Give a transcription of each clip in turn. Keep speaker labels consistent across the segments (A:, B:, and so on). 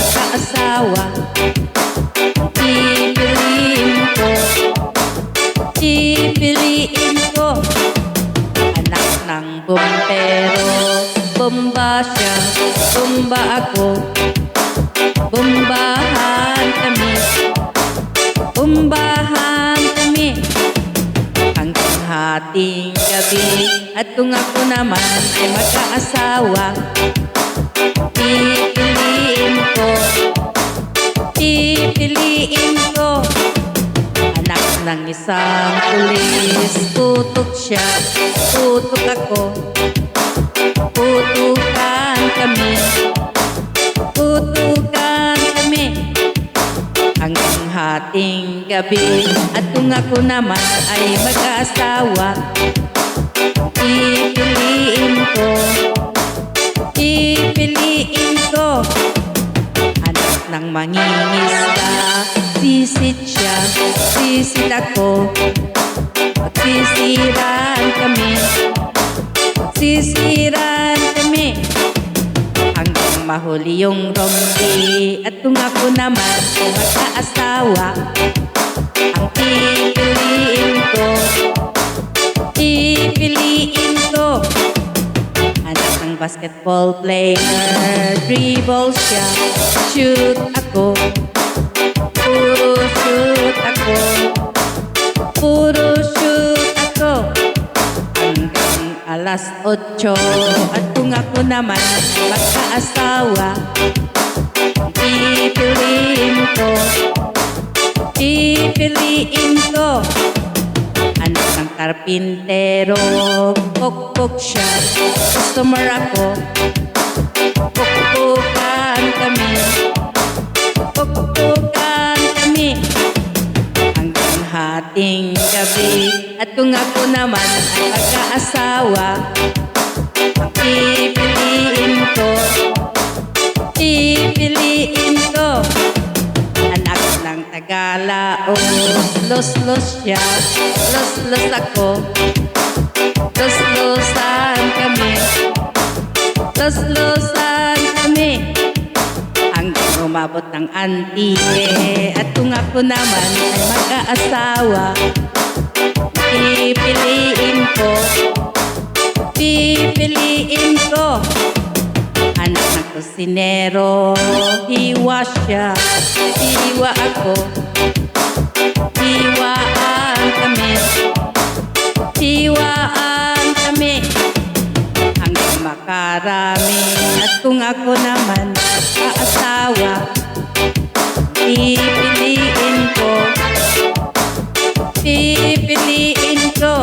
A: magkaasawa. Pipiliin ko anak ng bumbero. Bomba siya, bomba ako, bombahan kami, bombahan kami hanggang hating gabi. At kung ako naman ay magkaasawa, pipiliin ko anak ng isang pulis. Tutok siya, tutok ako, putukan kami, putukan kami hanggang hating gabi. At kung ako naman ay mag-aasawa, pipiliin ko anak ng mangingisda. Sisit siya, sisit ako, magsisiran kami, magsisiran kami hanggang mahuli yung rompi. At kung ako naman ay magkaasawa, ang pipiliin ko anak ng basketball player. Dribble siya, shoot ako, puro shoot ako, puro shoot ako hanggang alas 8. At kung ako naman ay magkaasawa, pipiliin ko anak ng karpintero. Pokpok siya, customer ako, pokpokan kami, pokpokan kami hanggang hating gabi. At kung ako naman ay magkaasawa, pipiliin ko anak ng Tagalaos. Los-los siya, los-los ako, los-losan kami, los-losan kami hanggang umabot ng Antique. At kung ako naman ay mag-aasawa, pipiliin ko anak ng kusinero. Hiwa siya, hiwa ako, hiwaan kami, hiwaan kami hanggang makarami. At kung ako naman aasawa, pipiliin ko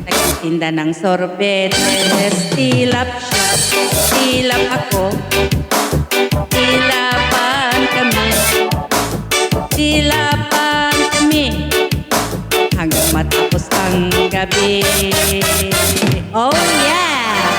A: nagtitinda ng sorbetes. Tilap siya, tilap ako, tilapan kami, tilapan kami hanggang matapos ang gabi. Oh yeah!